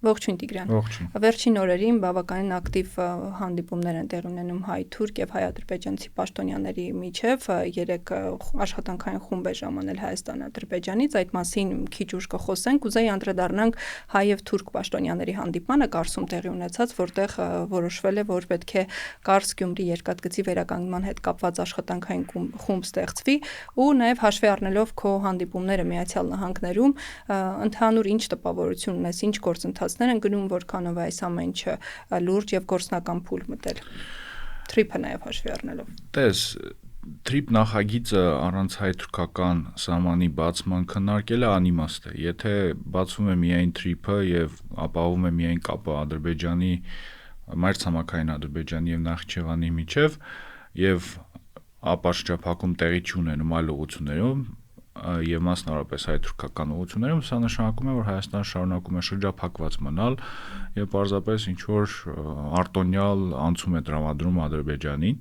Ողջույն Տիգրան։ Ողջույն։ Վերջին օրերին բավականին ակտիվ հանդիպումներ են տեղի ունենում հայ-թուրք եւ հայ-ադրբեջանցի պաշտոնյաների միջև, 3 աշխատանքային խումբ է ժամանել Հայաստան-Ադրբեջանից, այդ մասին քիչ ուշ կխոսենք, կուզեի անդրադառնանք հայ եւ թուրք պաշտոնյաների հանդիպմանը Կարսում տեղի ունեցած, որտեղ որոշվել է, որ պետք է Կարս-Գյումրի երկաթգծի վերականգնման հետ կապված աշխատանքային խումբ ստեղծվի ու նաեւ հաշվի առնելով քո հանդիպումները Միացյալ Նահանգներում, ընդհանուր ինչ տպավորություն ունես, ինչ գործընթացներ են գնում, որքանով այս ամեն ինչը լուրջ եւ գործնական փուլ մտել։ Թրիփը նաեւ հաշվի առնելով։ Տես, թրիփ նախագիծը առանց հայ-թուրքական սահմանի բացման քննարկելը անիմաստ է։ Եթե բացվում է միայն թրիփը եւ ապահովում է միայն կապը Ադրբեջանի, մայրցամաքային Ադրբեջանի եւ Նախիջևանի միջև եւ ապաշրջափակում տեղի չունենում այլ ուղղություններում եւ մասնավորապես հայ-թուրքական ուղղություններում, սա նշանակում է, որ Հայաստանը շարունակում է շրջափակված մնալ եւ պարզապես ինչ որ արտոնյալ անցում է տրամադրում Ադրբեջանին։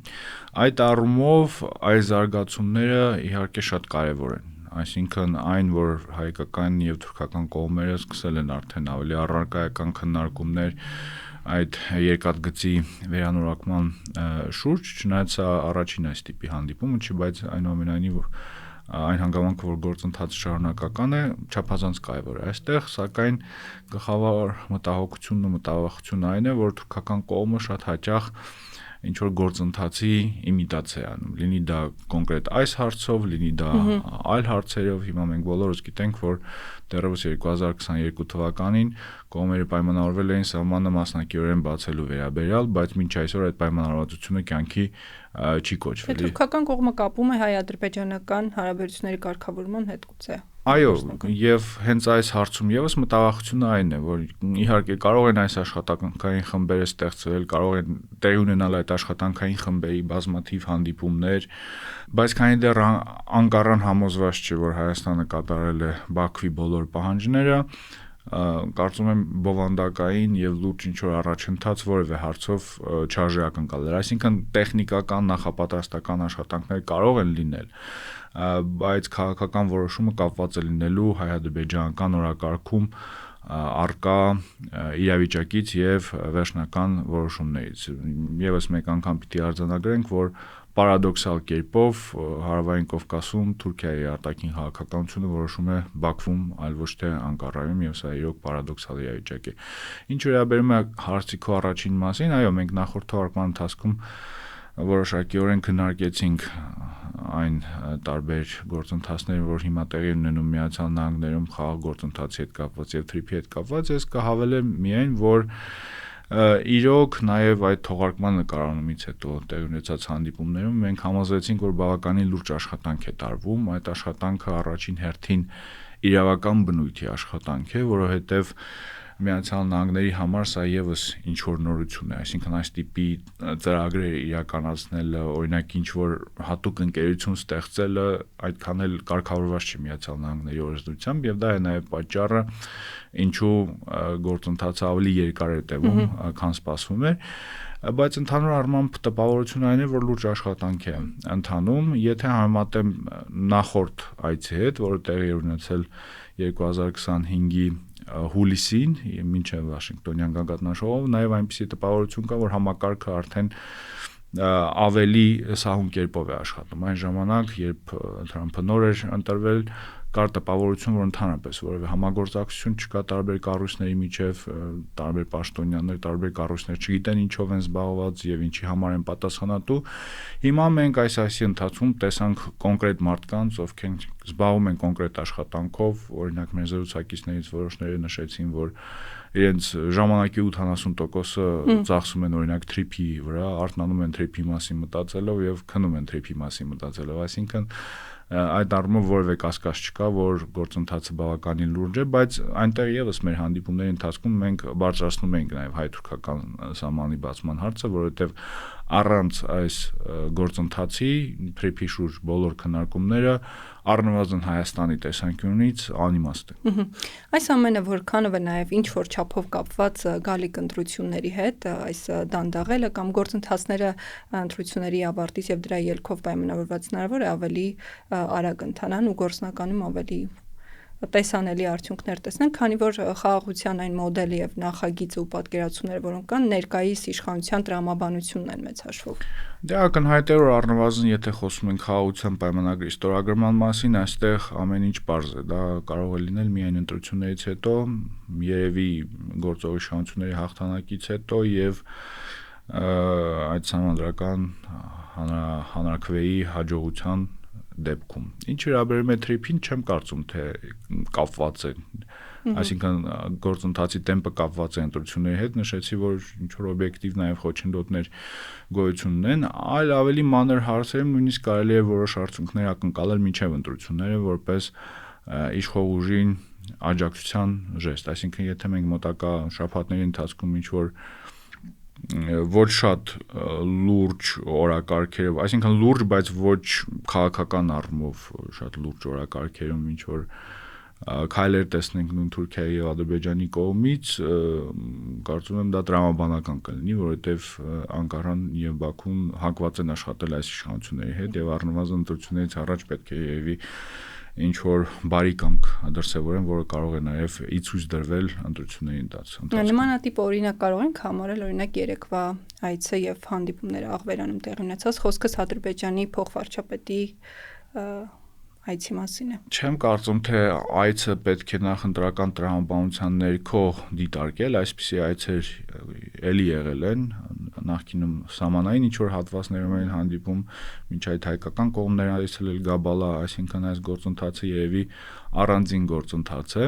Այդ առումով այս զարգացումները իհարկե շատ կարեւոր են։ Այսինքն այն, որ հայկական եւ թուրքական կողմերը սկսել են արդեն ավելի առարկայական քննարկումներ այդ երկաթգծի վերանորոգման շուրջ, չնայած առաջին այս տիպի հանդիպումը չի, բայց այնուամենայնիվ այն հանգամանքը, որ գործընթացը շարունակական է, չափազանց կարևոր է այստեղ, սակայն գլխավոր մտահոգությունն ու մտավախությունն այն է, որ թուրքական կողմը շատ հաճախ ինչ որ գործընթացի իմիտացիա է անում, լինի դա կոնկրետ այս հարցով, լինի դա այլ հարցերով, հիմա մենք բոլորս գիտենք, որ դեռևս 2022 թվականին կողմերը պայմանավորվել էին սահմանը մասնակիորեն բացելու վերաբերյալ, բայց մինչ այսօր այդ պայմանավորվածությունը կյանքի չի կոչվել։ Թուրքական կողմը կապում է հայ-ադրբեջանական հարաբերությունների կարգավորման հետ գուցե։ Այո, եւ հենց այս հարցում եւս մտավախությունը այն է, որ իհարկե կարող են այս աշխատանքային խմբերը ստեղծվել, կարող են տեղի ունենալ այդ աշխատանքային խմբերի բազմաթիվ հանդիպումներ, բայց քանի դեռ անկառան համոզված չէ, որ Հայաստանը կատարել է Բաքվի բոլոր պահանջները, կարծում եմ բովանդակային եւ լուրջ ինչ որ առաջընթաց որևէ հարցով չարժե ակնկալել։ Այսինքն տեխնիկական նախապատրաստական աշխատանքներ կարող են լինել, բայց քաղաքական որոշումը կապված է լինելու հայ-ադրբեջանական օրակարգում արկա իրավիճակից եւ վերջնական որոշումներից։ Եվս մեկ անգամ պիտի արձանագրենք, որ պարադոքսալ կերպով Հարավային Կովկասում Թուրքիայի արտաքին քաղաքականությունը որոշում է Բաքվում, այլ ոչ թե Անկարայում, եւ սա իրոք պարադոքսալ իրավիճակ է։ Ինչ վերաբերում է հարցի քո առաջին մասին, այո, մենք նախորդ թողարկման ընթացքում որոշակիորեն քննարկեցինք այն տարբեր գործընթացները, որ հիմա տեղի ունենում Միացյալ Նահանգներում խաղաղ գործընթացի հետ կապված եւ թրիփի հետ կապված, ես կհավելեմ միայն, որ իրոք նաև այդ թողարկման նկարանումից հետո տեղի ունեցած հանդիպումներում մենք համոզվեցինք, որ բավականին լուրջ աշխատանք է տարվում, այդ աշխատանքը առաջին հերթին իրավական բնույթի աշխատանք է, որովհետև Միացյալ Նահանգների համար սա եւս ինչ որ նորություն է, այսինքն այս տիպի ծրագրեր իրականացնելը, օրինակ ինչ որ հատուկ ընկերություն ստեղծելը այդքան էլ կարգավորված չի Միացյալ Նահանգների օրենսդրությամբ եւ դա է նաեւ պատճառը, ինչու գործընթացը ավելի երկար է տևում, քան սպասվում էր, բայց ընդհանուր առմամբ տպավորությունը այն է, որ լուրջ աշխատանք է ընթանում, եթե համեմատեմ նախորդ այցի հետ, որը տեղի է ունեցել 2025-ի հուլիսին, մինչև Վաշինգտոնյան գագաթնաժողով, նաև այնպիսի տպավորություն կա, որ համակարգը արդեն ավելի սահուն կերպով է աշխատում։ Այն ժամանակ, երբ Թրամփը նոր էր ընտրվել, կար տպավորություն, որ ընդհանրապես որևէ համագործակցություն չկա տարբեր կառույցների միջև, տարբեր պաշտոնյաներ, տարբեր կառույցներ չգիտեն ինչով են զբաղված եւ ինչի համար են պատասխանատու։ Հիմա մենք այս այսի ընթացքում տեսանք կոնկրետ մարդկանց, ովքեր զբաղվում են կոնկրետ աշխատանքով, օրինակ մեր զրուցակիցներից որոշները նշեցին, որ իրենց ժամանակի 80%-ը ծախսում են օրինակ թրիփի վրա, արթնանում են թրիփի մասին մտածելով եւ քնում են թրիփի մասին մտածելով, այսինքն այդ առումով որևէ կասկած չկա, որ գործընթացը բավականին լուրջ է, բայց այնտեղ եւս մեր հանդիպումների ընթացքում մենք բարձրացնում ենք նաեւ հայ-թուրքական սահմանի բացման հարցը, որովհետեւ առանց այս գործընթացի թրիփի շուրջ բոլոր քննարկումները առնվազն Հայաստանի տեսանկյունից անիմաստ է։ Այս ամենը որքանով է նաև ինչ որ չափով կապված գալիք ընտրությունների հետ, այս դանդաղելը կամ գործընթացները ընտրությունների ավարտից եւ դրա ելքով պայմանավորված հնարավոր է ավելի արագ ընթանան ու գործնականում ավելի տեսանելի արդյունքներ տեսնենք, քանի որ խաղաղության այն մոդելը եւ նախագիծը ու պատկերացումները, որոնք կան, ներկայիս իշխանության տրամաբանությունն են մեծ հաշվով։ Դե ակնհայտ է, որ առնվազն եթե խոսում ենք խաղաղության պայմանագրի ստորագրման մասին, այստեղ ամեն ինչ պարզ է, դա կարող է լինել միայն ընտրություններից հետո, երևի գործող իշխանությունների հաղթանակից հետո եւ այդ համանդրական հանրաքվեի հաջողության դեպքում։ Ինչ վերաբերում է թրիփին, չեմ կարծում, թե կապված է, այսինքն գործընթացի տեմպը կապված է ընտրությունների հետ, նշեցի, որ ինչ-որ օբյեկտիվ նաև խոչընդոտներ գոյություն ունեն, այլ ավելի մանր հարցերում նույնիսկ կարելի է որոշ արդյունքներ ակնկալել մինչև ընտրությունները, որպես իշխող ուժին աջակցության ժեստ, այսինքն եթե մենք մոտակա շաբաթների ընթացքում ինչ-որ ոչ շատ լուրջ օրակարգերով, այսինքն լուրջ, բայց ոչ քաղաքական առումով շատ լուրջ օրակարգերում ինչ որ քայլեր տեսնենք նույն Թուրքիայի եւ Ադրբեջանի կողմից, կարծում եմ դա տրամաբանական կլինի, որովհետեւ Անկարան եւ Բաքուն հակված են աշխատել այս իշխանությունների հետ եւ առնվազն ընտրություններից առաջ պետք է երևի ինչ որ բարի կամք դրսևորեն, որը կարող է նաև ի ցույց դրվել ընտրությունների ընթացքում։ Նմանատիպ օրինակ կարող ենք համարել օրինակ երեկվա այցը եւ հանդիպումները Աղվերանում տեղի ունեցած, խոսքս Ադրբեջանի փոխվարչապետի այցի մասին է։ Չեմ կարծում, թե այցը պետք է նախընտրական տրամաբանության ներքո դիտարկել, այսպիսի այցեր էլի եղել են, նախկինում սահմանային ինչ-որ հատվածներում են հանդիպում, մինչ այդ հայկական կողմներն այցելել Գաբալա, այսինքն այս գործընթացը երևի առանձին գործընթաց է,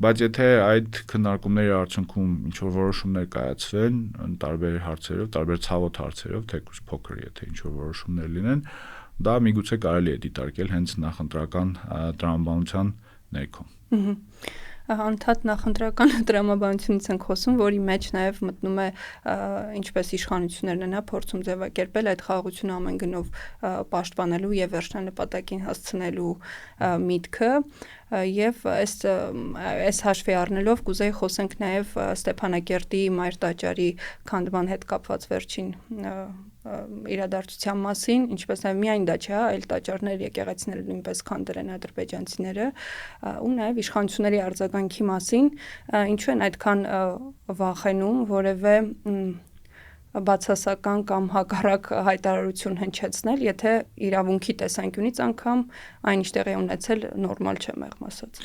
բայց եթե այդ քննարկումների արդյունքում ինչ-որ որոշումներ կայացվեն տարբեր հարցերով, տարբեր ցավոտ հարցերով, թեկուզ փոքր, եթե ինչ-որ որոշումներ լինեն, դա միգուցե կարելի է դիտարկել հենց նախընտրական տրամաբանության ներքո։ Անդադ նախընտրական տրամաբանությունից ենք խոսում, որի մեջ նաև մտնում է ինչպես իշխանություններն են փորձում ձևակերպել այդ խաղաղությունը ամեն գնով պաշտպանելու եւ վերջնանպատակին հասցնելու միտքը եւ այս հաշվի առնելով կուզեի խոսենք նաև Ստեփանակերտի Մայր տաճարի քանդման հետ կապված վերջին իրադարձության մասին, ինչպես նաև միայն դա չէ, այլ տաճարներ եկեղեցիները նույնպես քանդել են ադրբեջանցիները ու նաև իշխանությունների արձագանքի մասին, ինչու են այդքան վախենում որևէ բացասական կամ հակառակ հայտարարություն հնչեցնել, եթե իրավունքի տեսանկյունից անգամ այն ինչ տեղի ունեցել նորմալ չէ, մեղմ ասած։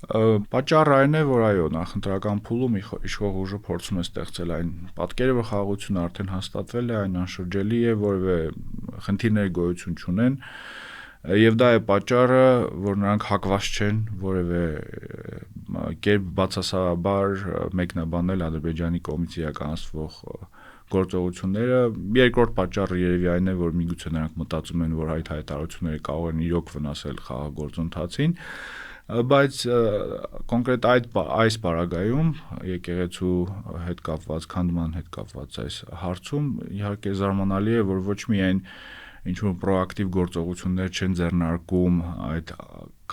Պատճառը այն է, որ այո, նախընտրական փուլում իշխող ուժը փորձում է ստեղծել այն պատկերը, որ խաղաղությունը արդեն հաստատվել է, այն անշրջելի է, որևէ խնդիրներ գոյություն չունեն, եւ դա է պատճառը, որ նրանք հակված չեն որևէ կերպ բացասաբար մեկնաբանել Ադրբեջանի կողմից իրականացվող գործողությունները։ Երկրորդ պատճառը երևի այն է, որ միգուցե նրանք մտածում են, որ այդ հայտարարությունները կարող են իրոք վնասել խաղաղ գործընթացին, բայց կոնկրետ այս պարագայում եկեղեցու հետ կապված քանդման հետ կապված այս հարցում իհարկե զարմանալի է, որ ոչ միայն ինչ-որ պրոակտիվ գործողություններ չեն ձեռնարկում այդ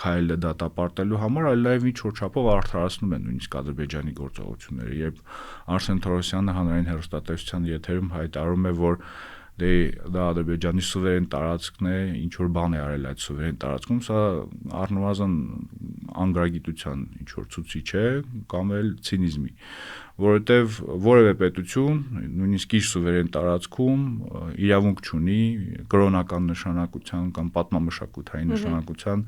քայլը դատապարտելու համար, այլ նաև ինչ-որ չափով արդարացնում են նույնիսկ Ադրբեջանի գործողությունները, երբ Արսեն Թորոսյանը հանրային հեռուստատեսության եթերում հայտարարում է, որ դա Ադրբեջանի սուվերեն տարածքն է, ինչ որ բան է արել այդ սուվերեն տարածքում, սա առնվազն անգրագիտության ինչ որ ցուցիչ է կամ էլ ցինիզմի, որովհետև որևէ պետություն, նույնիսկ իր սուվերեն տարածքում իրավունք չունի կրոնական նշանակության կամ պատմամշակութային նշանակության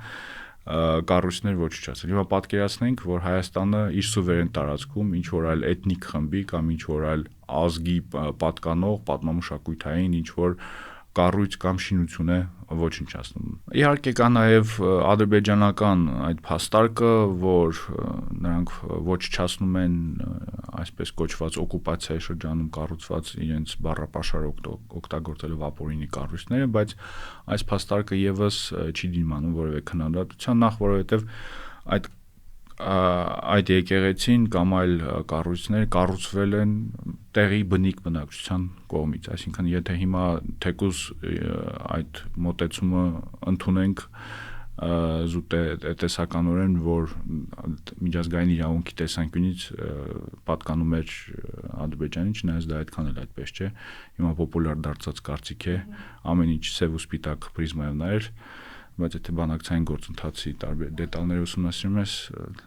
կառույցներ ոչնչացնել։ Հիմա պատկերացնենք, որ Հայաստանը իր սուվերեն տարածքում ինչ որ այլ էթնիկ խմբի կամ ինչ որ այլ ազգի պատկանող պատմամշակութային ինչ որ կառույց կամ շինություն է ոչնչացնում։ Իհարկե կա նաև ադրբեջանական այդ փաստարկը, որ նրանք ոչնչացնում են այսպես կոչված օկուպացիայի շրջանում կառուցված իրենց բառապաշար օգտագործելով ապօրինի կառույցները, բայց այս փաստարկը եւս չի դիմանում որևէ քննադատության, նախ որովհետեւ այդ եկեղեցին կամ այլ կառույցներ կառուցվել են տեղի բնիկ բնակչության կողմից, այսինքն եթե հիմա թեկուզ այդ մոտեցումը ընդունենք զուտ տեսականորեն, որ միջազգային իրավունքի տեսանկյունից պատկանում էր Ադրբեջանին, չնայած դա այդքան էլ այդպես չէ, հիմա պոպուլյար դարձած կարծիք է, ամեն ինչ սև ու սպիտակ պրիզմայով նայել, բայց եթե բանակցային գործընթացի տարբեր դետալները ուսումնասիրում ես,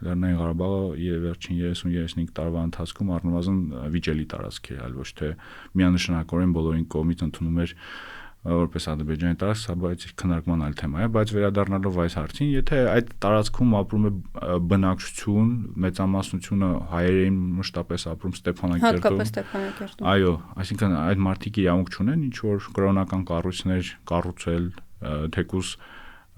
Լեռնային Ղարաբաղը վերջին 30-35 տարվա ընթացքում առնվազն վիճելի տարածք է, այլ ոչ թե միանշանակորեն բոլորին կողմից ընդունում էր որպես Ադրբեջանի տարածք, սա բայց քննարկման այլ թեմա է, բայց վերադառնալով այս հարցին, եթե այդ տարածքում ապրում է բնակչություն, մեծամասնությունը հայեր էին մշտապես ապրում Ստեփանակերտում, հատկապես Ստեփանակերտում, այո, այսինքն այդ մարդիկ իրավունք չունեն ինչ որ կրոնական կառույցներ կառուցել, թեկուզ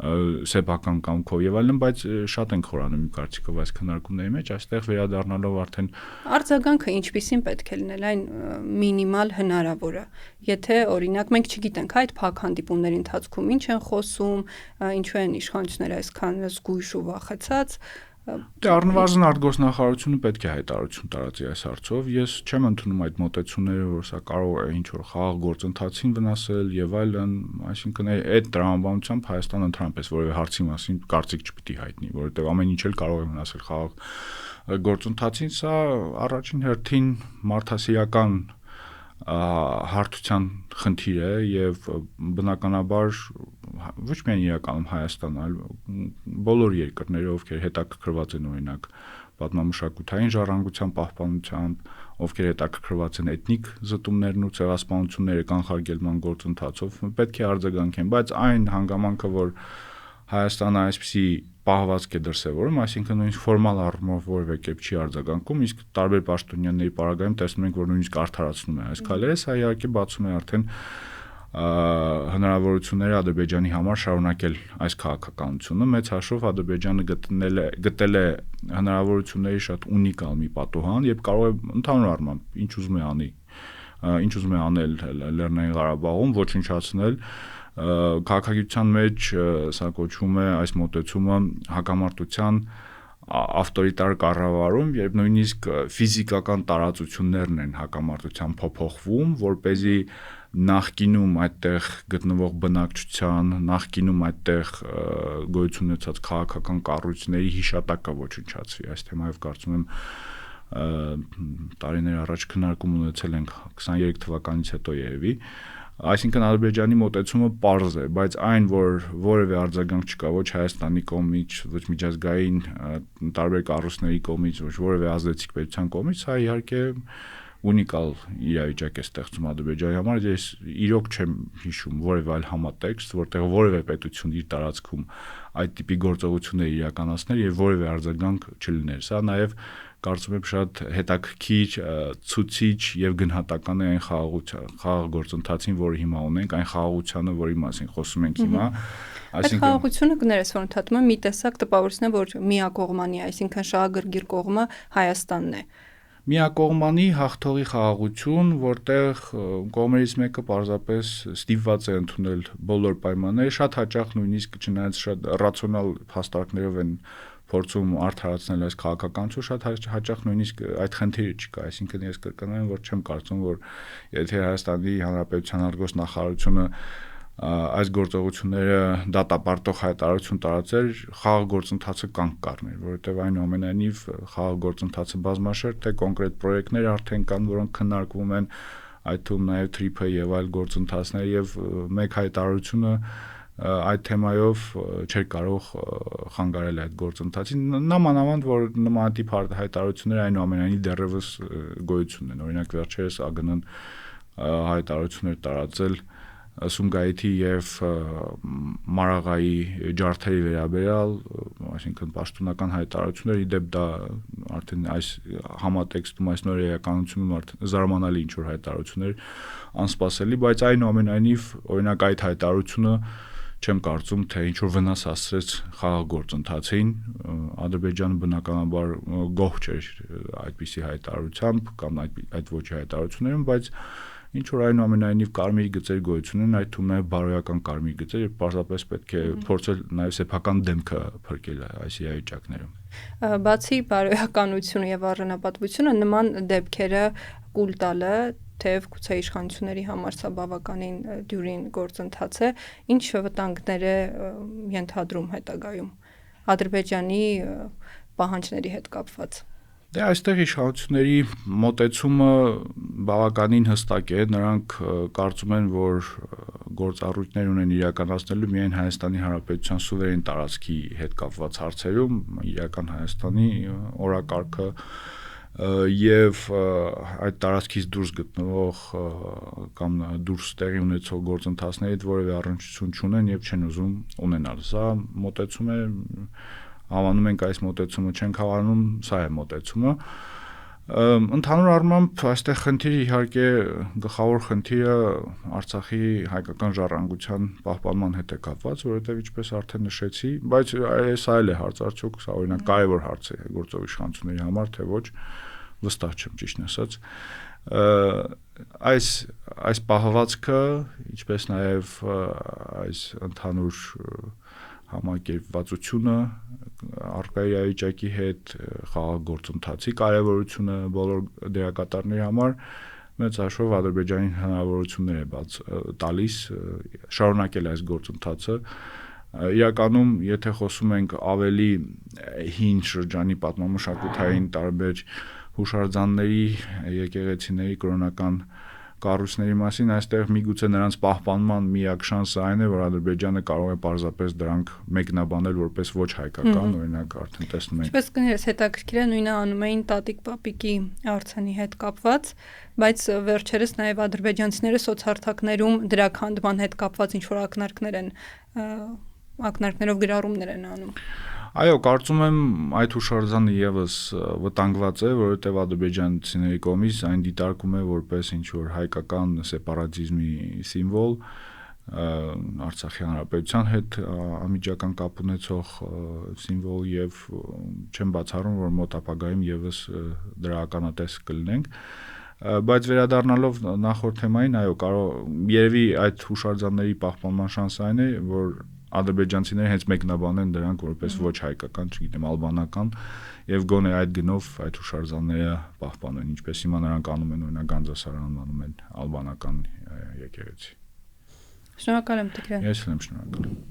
սեփական կամքով եւ այլն, բայց շատ են խորանում իմ կարծիքով այս քննարկումների մեջ, այստեղ վերադառնալով արդեն արձագանքը ինչպիսին պետք է լինել, այն մինիմալ հնարավորը։ Եթե օրինակ մենք չգիտենք այդ փակ հանդիպումների ընթացքում ինչ են խոսում, ինչու են իշխանությունները այսքան զգույշ ու վախեցած, Դե առնվազն արտգործնախարարությունը պետք է հայտարարություն տարածի այս հարցով։ Ես չեմ ընդունում այդ մոտեցումները, որ սա կարող է ինչ որ խաղաղ գործընթացին վնասել եւ այլն, այսինքն այդ տրամաբանությամբ Հայաստանը ընդհանրապես որևէ հարցի մասին կարծիք չպիտի հայտնի, որովհետեւ ամեն ինչ էլ կարող է վնասել խաղաղ գործընթացին, սա առաջին հերթին մարդասիրական հարթության խնդիր է եւ բնականաբար ոչ միայն իրականում Հայաստանը, այլ բոլոր երկրները, ովքեր հետաքրքրված են օրինակ պատմամշակութային ժառանգության պահպանությամբ, ովքեր հետաքրքրված են էթնիկ զտումներն ու ցեղասպանությունները կանխարգելման գործընթացով, պետք է արձագանքեն, բայց այն հանգամանքը, որ Հայաստանը այսպիսի պահվածք է դրսևորում, այսինքն նույնիսկ ֆորմալ առումով որևէ կերպ չի արձագանքում, իսկ տարբեր պաշտոնյաների պարագայում տեսնում ենք, որ նույնիսկ արդարացնում է այս քայլերը, սա իհարկե բացում է արդեն հնարավորությունները Ադրբեջանի համար շարունակել այս քաղաքականությունը, մեծ հաշվով Ադրբեջանը գտել է հնարավորությունների շատ ունիկալ մի պատուհան եւ կարող է ընդհանուր առմամբ ինչ ուզում է անի, ինչ ուզում է անել Լեռնային Ղարաբաղում, ոչնչացնել քաղաքագիտության մեջ սա կոչվում է այս մոտեցումը հակամարտության ավտորիտար կառավարում, երբ նույնիսկ ֆիզիկական տարածություններն են հակամարտության փոփոխվում, որպեսզի նախկինում այդտեղ գտնվող բնակչության, նախկինում այդտեղ գոյություն ունեցած քաղաքական կառույցների հիշատակը ոչնչացվի։ Այս թեմայով կարծում եմ տարիներ առաջ քննարկում ունեցել ենք 23 թվականից հետո երևի, այսինքն Ադրբեջանի մոտեցումը պարզ է, բայց այն, որ որևէ արձագանք չկա ոչ Հայաստանի կողմից, ոչ միջազգային տարբեր կառույցների կողմից, ոչ որևէ ազդեցիկ պետության կողմից, սա իհարկե ունիկալ իրավիճակ է ստեղծում Ադրբեջանի համար, ես իրոք չեմ հիշում որևէ այլ համատեքստ, որտեղ որևէ պետություն իր տարածքում այդ տիպի գործողություններ իրականացներ եւ որևէ արձագանք չլիներ։ Սա նաեւ կարծում եմ շատ հետաքրքիր ցուցիչ եւ գնահատական է այն խաղաղ գործընթացին, որը հիմա ունենք, այն խաղաղությանը, որի մասին խոսում ենք հիմա, Այդ խաղաղությունը կներես, որ ընդհատում է մի տեսակ տպավորություն է, որ միակողմանի, այսինքն շահագրգիռ կողմը Հայաստանն է։ Միակողմանի հաղթողի խաղաղություն, որտեղ կողմերից մեկը պարզապես ստիպված է ընդունել բոլոր պայմանները, շատ հաճախ նույնիսկ չնայած շատ ռացիոնալ փաստարկներով են փորձում արդարացնել այս քաղաքականությունը, շատ հաճախ նույնիսկ այդ խնդիրը չկա, այսինքն ես կրկնեմ, որ չեմ կարծում, որ եթե Հայաստանի Հանրապետության արտգործնախարարությունը այս գործողությունները դատապարտող հայտարարություն տարածեր, խաղաղ գործընթացը կանգ կառներ, որովհետև այնուամենայնիվ խաղաղ գործընթացը բազմաշերտ է, կոնկրետ պրոյեկտներ արդեն կան, որոնք քննարկվում են, այդ թվում նաև TRIP-ը եւ այլ գործընթացներ եւ մեկ հայտարարությունը այդ թեմայով չէր կարող խանգարել այդ գործընթացին, նամանավանդ որ նմանատիպ հայտարարությունները այնուամենայնիվ դեռևս գոյություն ունեն, օրինակ վերջերս ԱԳՆ-ն հայտարարություններ տարածել Սումգայիթի եւ Մարաղայի ջարդերի վերաբերյալ, այսինքն պաշտոնական հայտարարություններ, իդեպ դա արդեն այս համատեքստում, այս նոր իրականությունում արդեն զարմանալի ինչ որ հայտարարություններ անսպասելի, բայց այնուամենայնիվ օրինակ այդ հայտարարությունը չեմ կարծում, թե ինչ որ վնաս հասցրեց խաղաղ գործընթացին, Ադրբեջանը բնականաբար գոհ չէր այդպիսի հայտարարությամբ կամ այդ ոչի հայտարարություններում, բայց ինչ որ այնուամենայնիվ կարմիր գծեր գոյություն ունեն, այդ թվում նաև բարոյական կարմիր գծեր, եւ պարզապես պետք է փորձել նաև սեփական դեմքը փրկել այս իրավիճակներում։ Բացի բարոյականությունը եւ առանապատվությունը, նման դեպքերը կուլ տալը, թեև գուցե իշխանությունների համար սա բավականին դյուրին գործընթաց է, ինչ վտանգներ է ենթադրում հետագայում Ադրբեջանի պահանջների հետ կապված։ Դե այստեղ իշխանությունների մոտեցումը բավականին հստակ է, նրանք կարծում են, որ գործառույթներ ունեն իրականացնելու միայն Հայաստանի Հանրապետության սուվերեն տարածքի հետ կապված հարցերում, իրական Հայաստանի օրակարգը եւ այդ տարածքից դուրս գտնվող կամ դուրս տեղի ունեցող գործընթացներից որևէ առնչություն չունեն եւ չեն ուզում ունենալ։ Սա մոտեցում է, հավանում ենք այս մոտեցումը, չենք հավանում, սա է մոտեցումը։ Ընդհանուր առմամբ այստեղ խնդիրը իհարկե գլխավոր խնդիրը Արցախի հայկական ժառանգության պահպանման հետ է կապված, որովհետև ինչպես արդեն նշեցի, բայց սա էլ է հարց, արդյոք սա օրինակ կարևոր հարց է գործող իշխանությունների համար, թե ոչ, վստահ չեմ ճիշտն ասած։ Այս պահվածքը, ինչպես նաև այս ընդհանուր համակերպվածությունը առկա իրավիճակի հետ, խաղաղ գործընթացի կարևորությունը բոլոր դերակատարների համար մեծ հաշվով Ադրբեջանին հնարավորություններ է տալիս շարունակել այս գործընթացը։ Իրականում, եթե խոսում ենք ավելի հին շրջանի պատմամշակութային տարբեր հուշարձանների, եկեղեցիների, կրոնական կառույցների մասին, այստեղ միգուցե նրանց պահպանման միակ շանսը այն է, որ Ադրբեջանը կարող է պարզապես դրանք մեկնաբանել որպես ոչ հայկական, օրինակ արդեն տեսնում ենք։ Ինչպես կներես, հետաքրքիր է, նույնը անում էին տատիկ-պապիկի արձանի հետ կապված, բայց վերջերս նաև ադրբեջանցիները սոցհարթակներում դրա քանդման հետ կապված ինչ-որ ակնարկներով գրառումներ են անում։ Այո, կարծում եմ այդ հուշարձանը եւս վտանգված է, որովհետեւ ադրբեջանցիների կողմից այն դիտարկում է որպես ինչ-որ հայկական սեպարատիզմի սիմվոլ, Արցախի հանրապետության հետ անմիջական կապ ունեցող սիմվոլ եւ չեմ բացառում, որ մոտ ապագայում եւս դրա ականատես կլինենք, բայց վերադառնալով նախորդ թեմային, այո, երևի այդ հուշարձանների պահպանման շանսը այն է, որ ադրբեջանցիները հենց մեկնաբանեն դրանք որպես ոչ հայկական, չգիտեմ, ալբանական եւ գոնե այդ գնով այդ հուշարձանները պահպանեն, ինչպես հիմա նրանք անում են, օրինակ Գանձասարան անվանում են ալբանական եկեղեցի։ Շնորհակալ եմ, Տիգրան։ Ես եմ շնորհակալ։